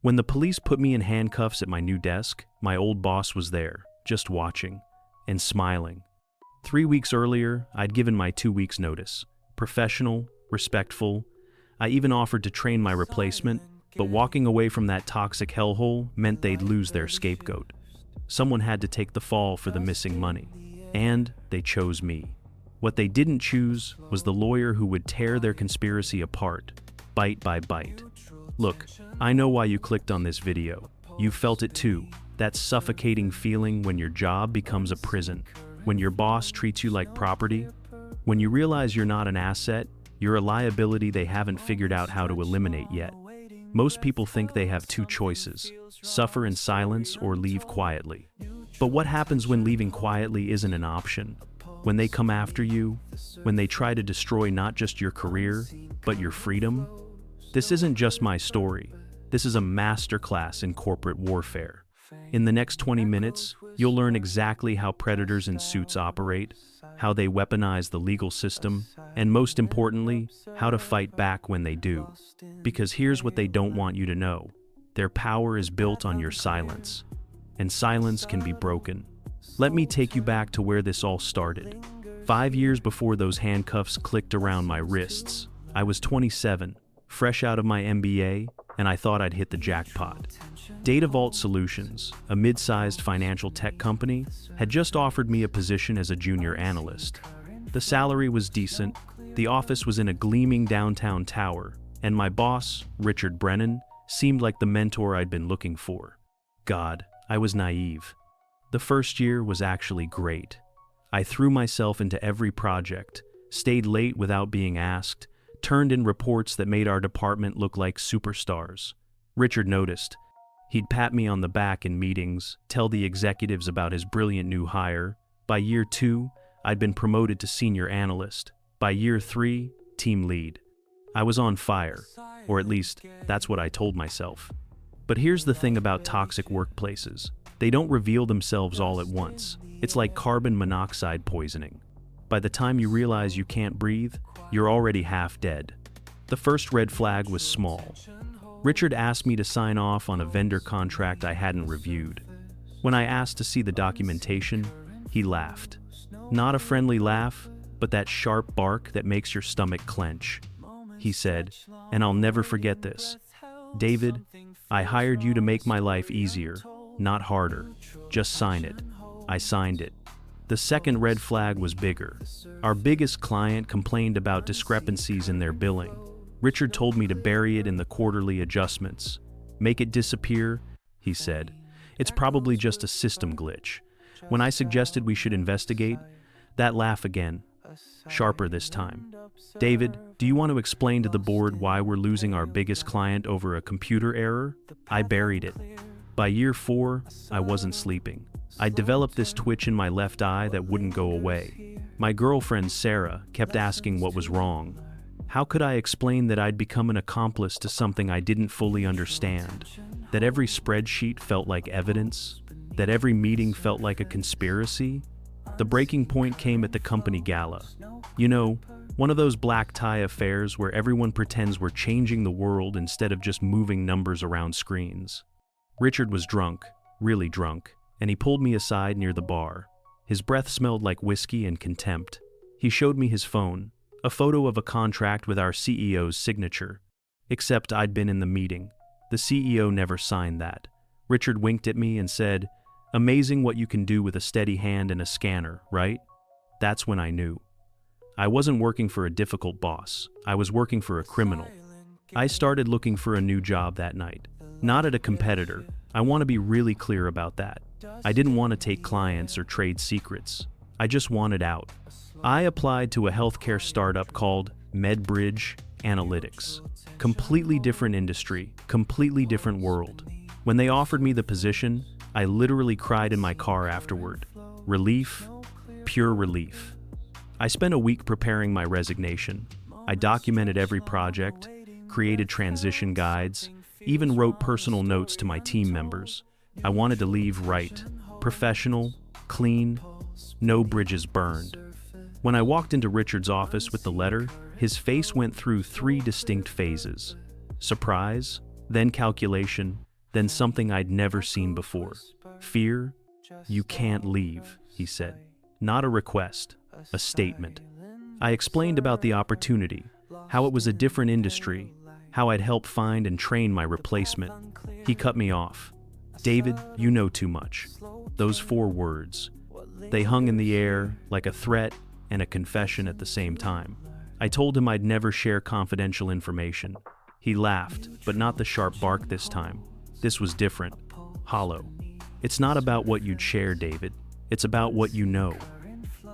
When the police put me in handcuffs at my new desk, my old boss was there, just watching and smiling. 3 weeks earlier, I'd given my 2 weeks notice. Professional, respectful. I even offered to train my replacement, but walking away from that toxic hellhole meant they'd lose their scapegoat. Someone had to take the fall for the missing money, and they chose me. What they didn't choose was the lawyer who would tear their conspiracy apart, bite by bite. Look, I know why you clicked on this video. You felt it too, that suffocating feeling when your job becomes a prison, when your boss treats you like property, when you realize you're not an asset, you're a liability they haven't figured out how to eliminate yet. Most people think they have two choices: suffer in silence or leave quietly. But what happens when leaving quietly isn't an option? When they come after you, when they try to destroy not just your career, but your freedom? This isn't just my story. This is a masterclass in corporate warfare. In the next 20 minutes, you'll learn exactly how predators in suits operate, how they weaponize the legal system, and most importantly, how to fight back when they do. Because here's what they don't want you to know. Their power is built on your silence. And silence can be broken. Let me take you back to where this all started. 5 years before those handcuffs clicked around my wrists, I was 27, fresh out of my MBA, and I thought I'd hit the jackpot. Data Vault Solutions, a mid-sized financial tech company, had just offered me a position as a junior analyst. The salary was decent, the office was in a gleaming downtown tower, and my boss, Richard Brennan, seemed like the mentor I'd been looking for. God, I was naive. The first year was actually great. I threw myself into every project, stayed late without being asked, turned in reports that made our department look like superstars. Richard noticed. He'd pat me on the back in meetings, tell the executives about his brilliant new hire. By year 2, I'd been promoted to senior analyst. By year 3, team lead. I was on fire, or at least that's what I told myself. But here's the thing about toxic workplaces. They don't reveal themselves all at once. It's like carbon monoxide poisoning. By the time you realize you can't breathe, you're already half dead. The first red flag was small. Richard asked me to sign off on a vendor contract I hadn't reviewed. When I asked to see the documentation, he laughed. Not a friendly laugh, but that sharp bark that makes your stomach clench. He said, and I'll never forget this, "David, I hired you to make my life easier, not harder. Just sign it." I signed it. The second red flag was bigger. Our biggest client complained about discrepancies in their billing. Richard told me to bury it in the quarterly adjustments. "Make it disappear," he said. "It's probably just a system glitch." When I suggested we should investigate, that laugh again, sharper this time. "David, do you want to explain to the board why we're losing our biggest client over a computer error?" I buried it. By year 4, I wasn't sleeping. I developed this twitch in my left eye that wouldn't go away. My girlfriend, Sarah, kept asking what was wrong. How could I explain that I'd become an accomplice to something I didn't fully understand? That every spreadsheet felt like evidence? That every meeting felt like a conspiracy? The breaking point came at the company gala. You know, one of those black tie affairs where everyone pretends we're changing the world instead of just moving numbers around screens. Richard was drunk, really drunk, and he pulled me aside near the bar. His breath smelled like whiskey and contempt. He showed me his phone, a photo of a contract with our CEO's signature. Except I'd been in the meeting. The CEO never signed that. Richard winked at me and said, "Amazing what you can do with a steady hand and a scanner, right?" That's when I knew. I wasn't working for a difficult boss. I was working for a criminal. I started looking for a new job that night. Not at a competitor. I want to be really clear about that. I didn't want to take clients or trade secrets. I just wanted out. I applied to a healthcare startup called MedBridge Analytics. Completely different industry, completely different world. When they offered me the position, I literally cried in my car afterward. Relief, pure relief. I spent a week preparing my resignation. I documented every project, created transition guides, even wrote personal notes to my team members. I wanted to leave right, professional, clean, no bridges burned. When I walked into Richard's office with the letter, his face went through 3 distinct phases. Surprise, then calculation, then something I'd never seen before. Fear? You can't leave, he said. Not a request, a statement. I explained about the opportunity, how it was a different industry, how I'd help find and train my replacement. He cut me off. David, you know too much. Those 4 words. They hung in the air like a threat and a confession at the same time. I told him I'd never share confidential information. He laughed, but not the sharp bark this time. This was different, hollow. It's not about what you'd share, David. It's about what you know.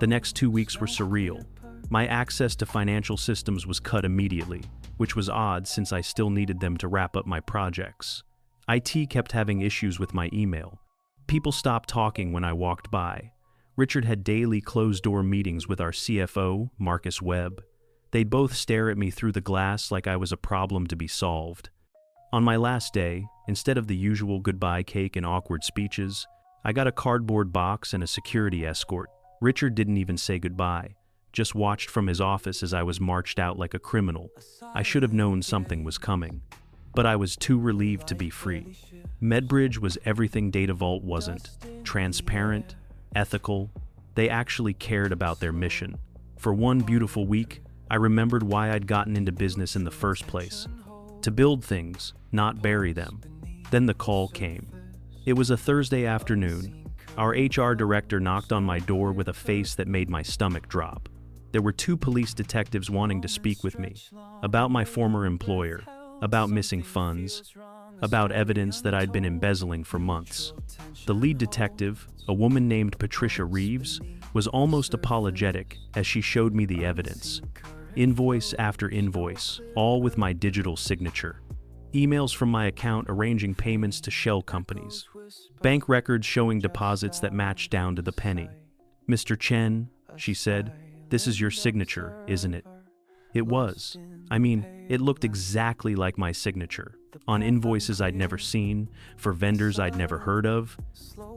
The next 2 weeks were surreal. My access to financial systems was cut immediately, which was odd since I still needed them to wrap up my projects. IT kept having issues with my email. People stopped talking when I walked by. Richard had daily closed-door meetings with our CFO, Marcus Webb. They'd both stare at me through the glass like I was a problem to be solved. On my last day, instead of the usual goodbye cake and awkward speeches, I got a cardboard box and a security escort. Richard didn't even say goodbye, just watched from his office as I was marched out like a criminal. I should have known something was coming, but I was too relieved to be free. Medbridge was everything Data Vault wasn't. Transparent, ethical. They actually cared about their mission. For one beautiful week, I remembered why I'd gotten into business in the first place. To build things, not bury them. Then the call came. It was a Thursday afternoon. Our HR director knocked on my door with a face that made my stomach drop. There were 2 police detectives wanting to speak with me, about my former employer, about missing funds, about evidence that I'd been embezzling for months. The lead detective, a woman named Patricia Reeves, was almost apologetic as she showed me the evidence. Invoice after invoice, all with my digital signature. Emails from my account arranging payments to shell companies. Bank records showing deposits that matched down to the penny. Mr. Chen, she said, this is your signature, isn't it? It was. I mean, it looked exactly like my signature, on invoices I'd never seen, for vendors I'd never heard of,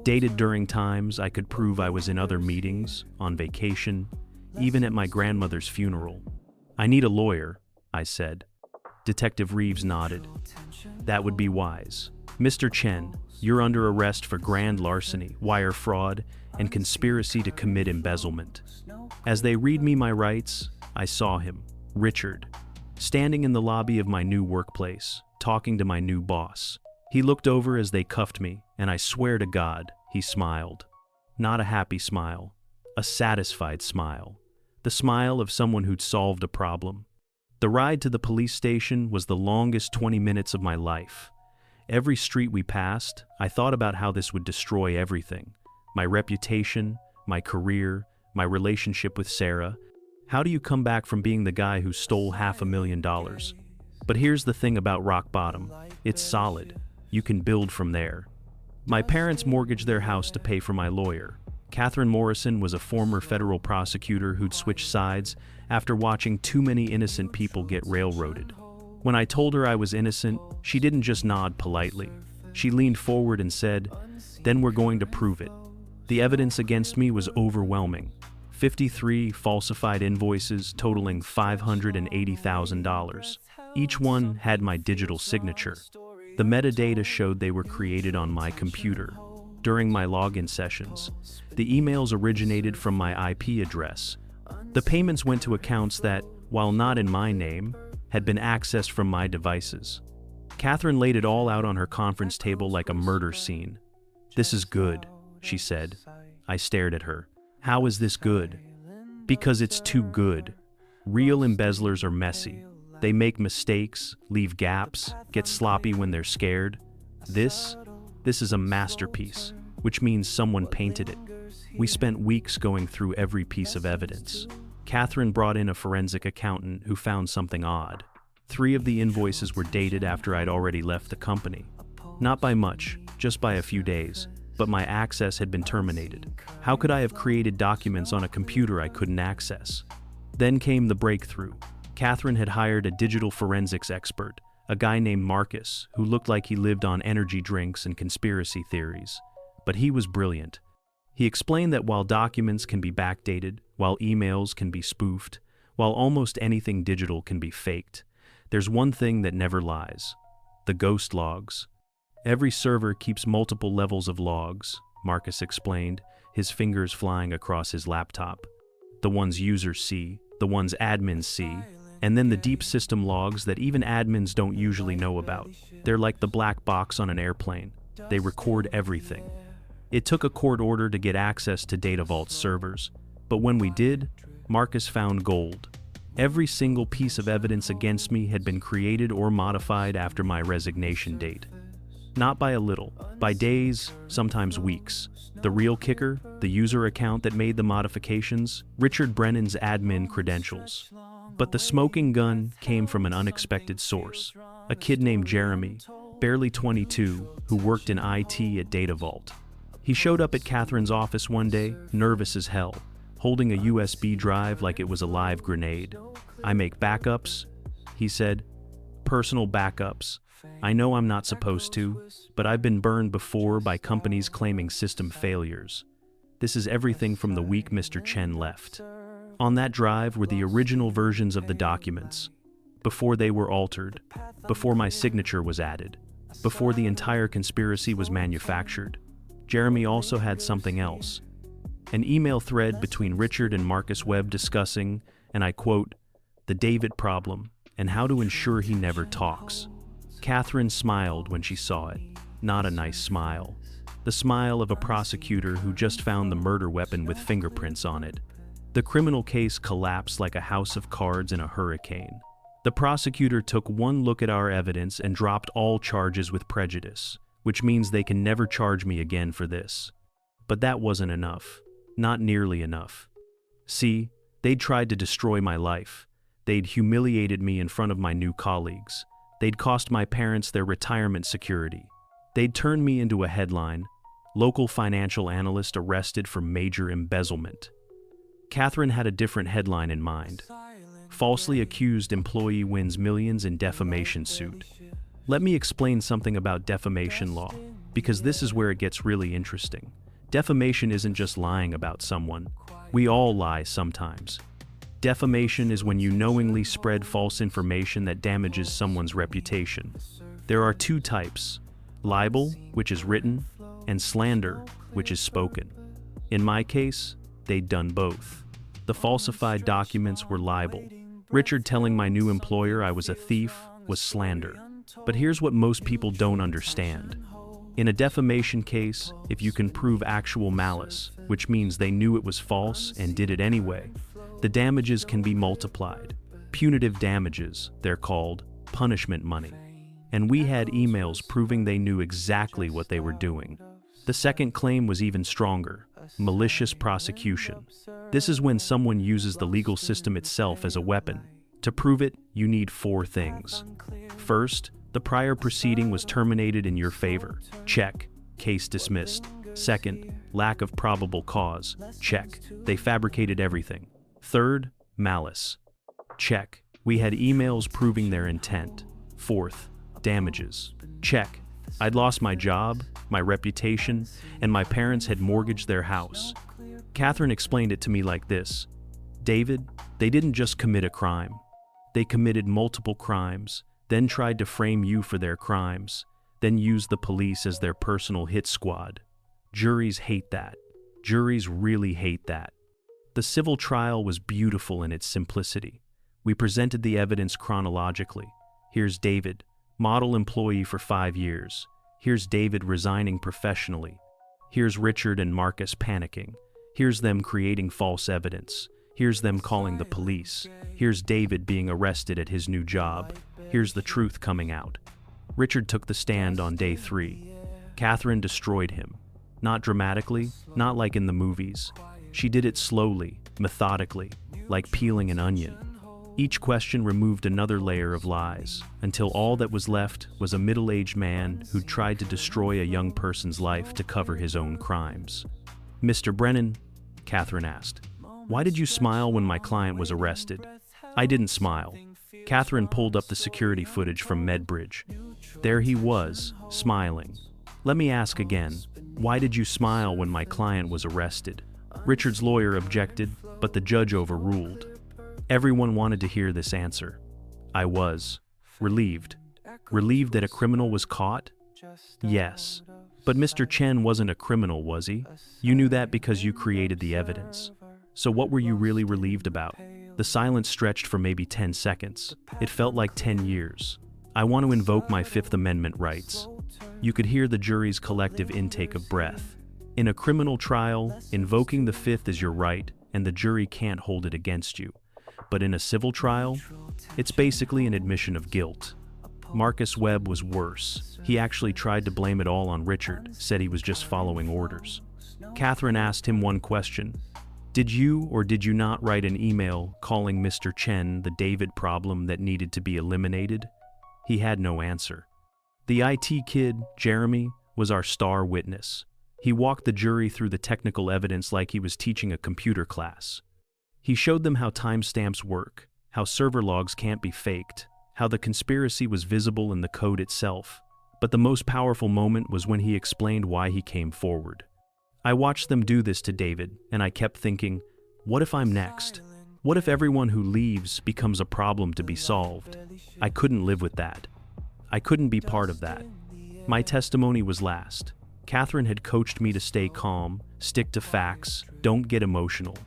dated during times I could prove I was in other meetings, on vacation, even at my grandmother's funeral. I need a lawyer, I said. Detective Reeves nodded. That would be wise. Mr. Chen, you're under arrest for grand larceny, wire fraud, and conspiracy to commit embezzlement. As they read me my rights, I saw him, Richard, standing in the lobby of my new workplace, talking to my new boss. He looked over as they cuffed me, and I swear to God, he smiled. Not a happy smile, a satisfied smile. The smile of someone who'd solved a problem. The ride to the police station was the longest 20 minutes of my life. Every street we passed, I thought about how this would destroy everything. My reputation, my career, my relationship with Sarah. How do you come back from being the guy who stole $500,000? But here's the thing about rock bottom. It's solid. You can build from there. My parents mortgaged their house to pay for my lawyer. Catherine Morrison was a former federal prosecutor who'd switched sides after watching too many innocent people get railroaded. When I told her I was innocent, she didn't just nod politely. She leaned forward and said, "Then we're going to prove it." The evidence against me was overwhelming. 53 falsified invoices totaling $580,000. Each one had my digital signature. The metadata showed they were created on my computer. During my login sessions, the emails originated from my IP address. The payments went to accounts that, while not in my name, had been accessed from my devices. Catherine laid it all out on her conference table like a murder scene. "This is good," she said. I stared at her. "How is this good?" "Because it's too good. Real embezzlers are messy. They make mistakes, leave gaps, get sloppy when they're scared. This is a masterpiece, which means someone painted it. We spent weeks going through every piece of evidence. Catherine brought in a forensic accountant who found something odd. 3 of the invoices were dated after I'd already left the company. Not by much, just by a few days, but my access had been terminated. How could I have created documents on a computer I couldn't access? Then came the breakthrough. Catherine had hired a digital forensics expert, a guy named Marcus, who looked like he lived on energy drinks and conspiracy theories. But he was brilliant. He explained that while documents can be backdated, while emails can be spoofed, while almost anything digital can be faked, there's one thing that never lies: the ghost logs. Every server keeps multiple levels of logs, Marcus explained, his fingers flying across his laptop. The ones users see, the ones admins see, and then the deep system logs that even admins don't usually know about. They're like the black box on an airplane. They record everything. It took a court order to get access to Data Vault's servers, but when we did, Marcus found gold. Every single piece of evidence against me had been created or modified after my resignation date. Not by a little, by days, sometimes weeks. The real kicker, the user account that made the modifications, Richard Brennan's admin credentials. But the smoking gun came from an unexpected source. A kid named Jeremy, barely 22, who worked in IT at Data Vault. He showed up at Catherine's office one day, nervous as hell, holding a USB drive like it was a live grenade. "I make backups," he said. "Personal backups. I know I'm not supposed to, but I've been burned before by companies claiming system failures. This is everything from the week Mr. Chen left." On that drive were the original versions of the documents, before they were altered, before my signature was added, before the entire conspiracy was manufactured. Jeremy also had something else. An email thread between Richard and Marcus Webb discussing, and I quote, "the David problem and how to ensure he never talks." Catherine smiled when she saw it. Not a nice smile. The smile of a prosecutor who just found the murder weapon with fingerprints on it. The criminal case collapsed like a house of cards in a hurricane. The prosecutor took one look at our evidence and dropped all charges with prejudice, which means they can never charge me again for this. But that wasn't enough. Not nearly enough. See, they'd tried to destroy my life. They'd humiliated me in front of my new colleagues. They'd cost my parents their retirement security. They'd turned me into a headline, "Local financial analyst arrested for major embezzlement." Catherine had a different headline in mind. "Falsely accused employee wins millions in defamation suit." Let me explain something about defamation law, because this is where it gets really interesting. Defamation isn't just lying about someone. We all lie sometimes. Defamation is when you knowingly spread false information that damages someone's reputation. There are two types: libel, which is written, and slander, which is spoken. In my case, they'd done both. The falsified documents were libel. Richard telling my new employer I was a thief was slander. But here's what most people don't understand. In a defamation case, if you can prove actual malice, which means they knew it was false and did it anyway, the damages can be multiplied. Punitive damages, they're called, punishment money. And we had emails proving they knew exactly what they were doing. The second claim was even stronger: malicious prosecution. This is when someone uses the legal system itself as a weapon. To prove it, you need 4 things. First, the prior proceeding was terminated in your favor. Check. Case dismissed. Second, lack of probable cause. Check. They fabricated everything. Third, malice. Check. We had emails proving their intent. Fourth, damages. Check. I'd lost my job, my reputation, and my parents had mortgaged their house. Catherine explained it to me like this: "David, they didn't just commit a crime. They committed multiple crimes, then tried to frame you for their crimes, then used the police as their personal hit squad. Juries hate that. Juries really hate that." The civil trial was beautiful in its simplicity. We presented the evidence chronologically. Here's David, model employee for 5 years. Here's David resigning professionally. Here's Richard and Marcus panicking. Here's them creating false evidence. Here's them calling the police. Here's David being arrested at his new job. Here's the truth coming out. Richard took the stand on day 3. Catherine destroyed him. Not dramatically, not like in the movies. She did it slowly, methodically, like peeling an onion. Each question removed another layer of lies, until all that was left was a middle-aged man who tried to destroy a young person's life to cover his own crimes. "Mr. Brennan," Catherine asked, "why did you smile when my client was arrested?" I didn't smile. Catherine pulled up the security footage from Medbridge. There he was, smiling. "Let me ask again, why did you smile when my client was arrested?" Richard's lawyer objected, but the judge overruled. Everyone wanted to hear this answer. I was relieved. Relieved that a criminal was caught, Yes. But Mr. Chen wasn't a criminal, was he? You knew that because you created the evidence. So what were you really relieved about? The silence stretched for maybe 10 seconds. It felt like 10 years. I want to invoke my Fifth Amendment rights. You could hear the jury's collective intake of breath. In a criminal trial, invoking the Fifth is your right, and the jury can't hold it against you. But in a civil trial, it's basically an admission of guilt. Marcus Webb was worse. He actually tried to blame it all on Richard, said he was just following orders. Catherine asked him one question. Did you or did you not write an email calling Mr. Chen the David problem that needed to be eliminated? He had no answer. The IT kid, Jeremy, was our star witness. He walked the jury through the technical evidence like he was teaching a computer class. He showed them how timestamps work, how server logs can't be faked, how the conspiracy was visible in the code itself. But the most powerful moment was when he explained why he came forward. I watched them do this to David, and I kept thinking, what if I'm next? What if everyone who leaves becomes a problem to be solved? I couldn't live with that. I couldn't be part of that. My testimony was last. Catherine had coached me to stay calm, stick to facts, don't get emotional.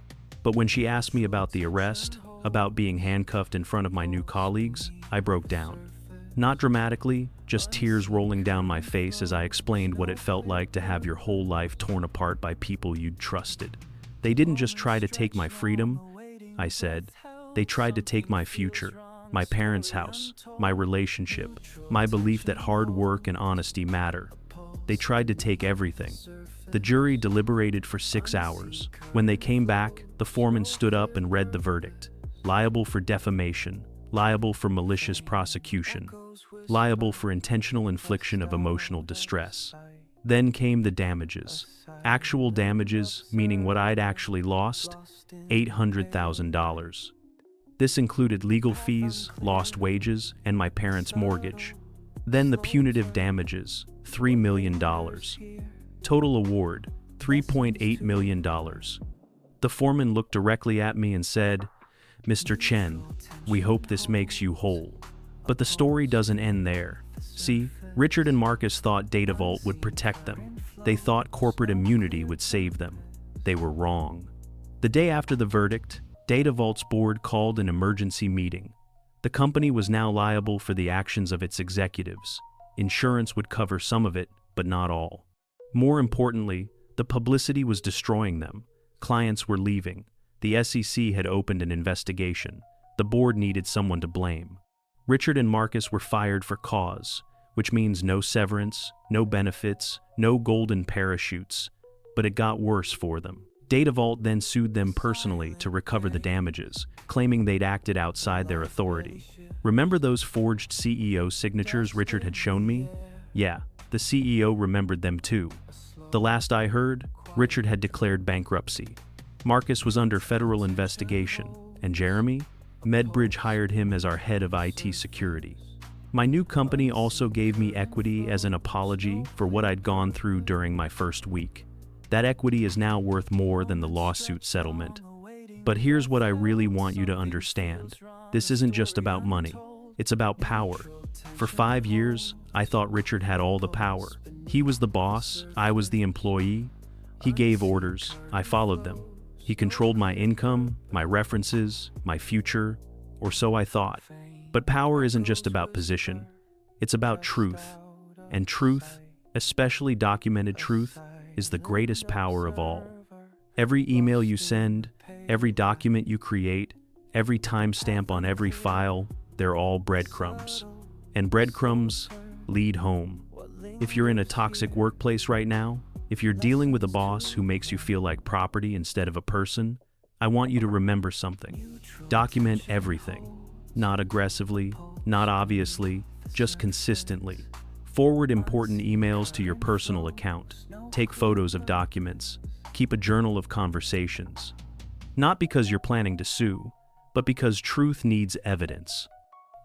But when she asked me about the arrest, about being handcuffed in front of my new colleagues, I broke down. Not dramatically, just tears rolling down my face as I explained what it felt like to have your whole life torn apart by people you'd trusted. They didn't just try to take my freedom, I said. They tried to take my future, my parents' house, my relationship, my belief that hard work and honesty matter. They tried to take everything. The jury deliberated for 6 hours. When they came back, the foreman stood up and read the verdict. Liable for defamation, liable for malicious prosecution, liable for intentional infliction of emotional distress. Then came the damages. Actual damages, meaning what I'd actually lost, $800,000. This included legal fees, lost wages, and my parents' mortgage. Then the punitive damages, $3 million. Total award, $3.8 million. The foreman looked directly at me and said, Mr. Chen, we hope this makes you whole. But the story doesn't end there. See, Richard and Marcus thought DataVault would protect them. They thought corporate immunity would save them. They were wrong. The day after the verdict, DataVault's board called an emergency meeting. The company was now liable for the actions of its executives. Insurance would cover some of it, but not all. More importantly, the publicity was destroying them. Clients were leaving. The SEC had opened an investigation. The board needed someone to blame. Richard and Marcus were fired for cause, which means no severance, no benefits, no golden parachutes. But it got worse for them. DataVault then sued them personally to recover the damages, claiming they'd acted outside their authority. Remember those forged CEO signatures Richard had shown me? Yeah, the CEO remembered them too. The last I heard, Richard had declared bankruptcy. Marcus was under federal investigation, and Jeremy? Medbridge hired him as our head of IT security. My new company also gave me equity as an apology for what I'd gone through during my first week. That equity is now worth more than the lawsuit settlement. But here's what I really want you to understand. This isn't just about money. It's about power. For 5 years, I thought Richard had all the power. He was the boss, I was the employee. He gave orders, I followed them. He controlled my income, my references, my future, or so I thought. But power isn't just about position. It's about truth. And truth, especially documented truth, is the greatest power of all. Every email you send, every document you create, every timestamp on every file, they're all breadcrumbs. And breadcrumbs lead home. If you're in a toxic workplace right now, if you're dealing with a boss who makes you feel like property instead of a person, I want you to remember something. Document everything. Not aggressively, not obviously, just consistently. Forward important emails to your personal account. Take photos of documents. Keep a journal of conversations. Not because you're planning to sue, but because truth needs evidence.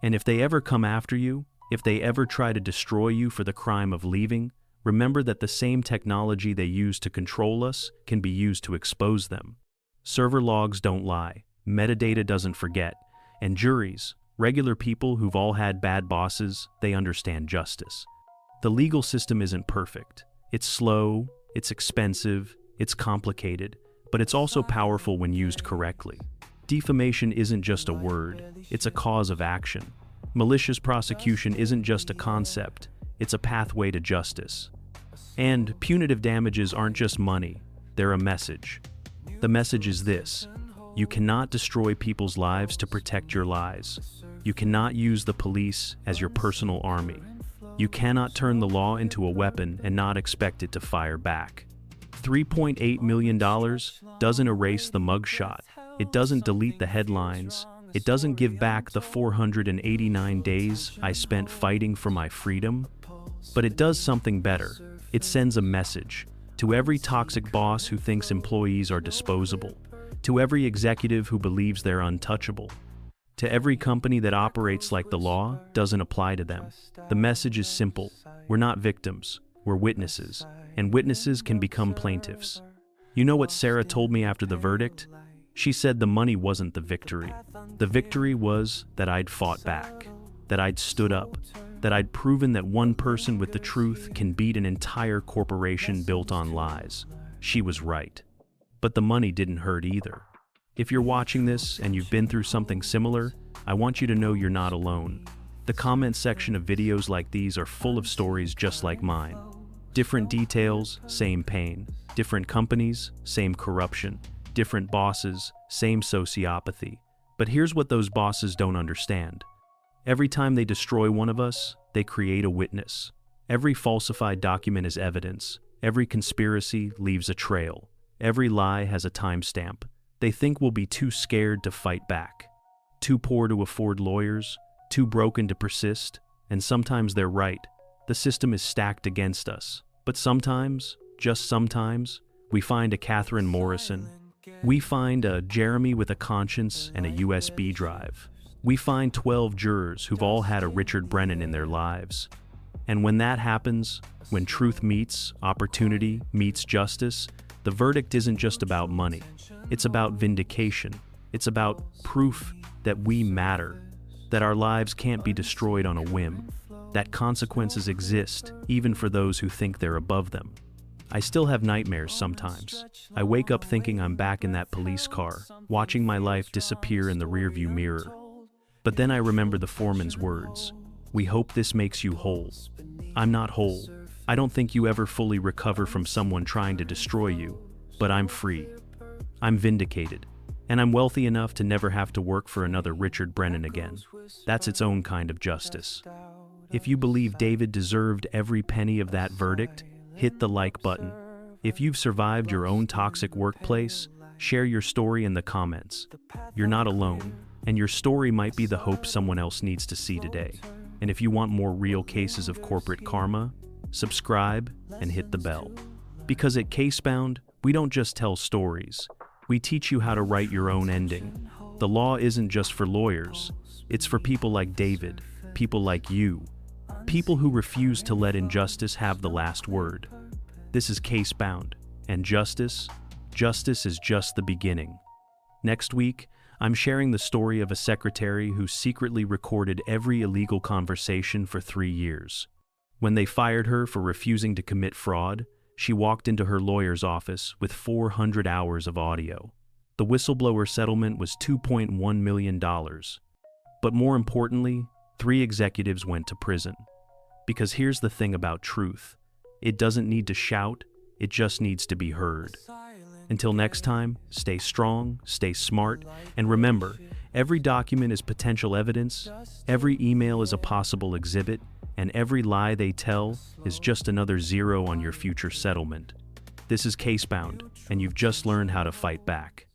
And if they ever come after you, if they ever try to destroy you for the crime of leaving, remember that the same technology they use to control us can be used to expose them. Server logs don't lie, metadata doesn't forget, and juries, regular people who've all had bad bosses, they understand justice. The legal system isn't perfect. It's slow, it's expensive, it's complicated, but it's also powerful when used correctly. Defamation isn't just a word, it's a cause of action. Malicious prosecution isn't just a concept, it's a pathway to justice. And punitive damages aren't just money, they're a message. The message is this: you cannot destroy people's lives to protect your lies. You cannot use the police as your personal army. You cannot turn the law into a weapon and not expect it to fire back. $3.8 million doesn't erase the mugshot. It doesn't delete the headlines. It doesn't give back the 489 days I spent fighting for my freedom. But it does something better. It sends a message to every toxic boss who thinks employees are disposable, to every executive who believes they're untouchable, to every company that operates like the law doesn't apply to them. The message is simple: we're not victims, we're witnesses, and witnesses can become plaintiffs. You know what Sarah told me after the verdict? She said the money wasn't the victory. The victory was that I'd fought back, that I'd stood up, that I'd proven that one person with the truth can beat an entire corporation built on lies. She was right. But the money didn't hurt either. If you're watching this and you've been through something similar, I want you to know you're not alone. The comment section of videos like these are full of stories just like mine. Different details, same pain. Different companies, same corruption. Different bosses, same sociopathy. But here's what those bosses don't understand. Every time they destroy one of us, they create a witness. Every falsified document is evidence. Every conspiracy leaves a trail. Every lie has a timestamp. They think we'll be too scared to fight back. Too poor to afford lawyers, too broken to persist, and sometimes they're right. The system is stacked against us. But sometimes, just sometimes, we find a Catherine Morrison. We find a Jeremy with a conscience and a USB drive. We find 12 jurors who've all had a Richard Brennan in their lives. And when that happens, when truth meets opportunity, meets justice, the verdict isn't just about money. It's about vindication. It's about proof that we matter, that our lives can't be destroyed on a whim, that consequences exist even for those who think they're above them. I still have nightmares sometimes. I wake up thinking I'm back in that police car, watching my life disappear in the rearview mirror. But then I remember the foreman's words: "We hope this makes you whole." I'm not whole. I don't think you ever fully recover from someone trying to destroy you, but I'm free. I'm vindicated. And I'm wealthy enough to never have to work for another Richard Brennan again. That's its own kind of justice. If you believe David deserved every penny of that verdict, hit the like button. If you've survived your own toxic workplace, share your story in the comments. You're not alone, and your story might be the hope someone else needs to see today. And if you want more real cases of corporate karma, subscribe and hit the bell. Because at Casebound, we don't just tell stories. We teach you how to write your own ending. The law isn't just for lawyers. It's for people like David, people like you, people who refuse to let injustice have the last word. This is Casebound, and justice is just the beginning. Next week, I'm sharing the story of a secretary who secretly recorded every illegal conversation for 3 years. When they fired her for refusing to commit fraud, she walked into her lawyer's office with 400 hours of audio. The whistleblower settlement was $2.1 million. But more importantly, 3 executives went to prison. Because here's the thing about truth: it doesn't need to shout, it just needs to be heard. Until next time, stay strong, stay smart, and remember, every document is potential evidence, every email is a possible exhibit, and every lie they tell is just another zero on your future settlement. This is Casebound, and you've just learned how to fight back.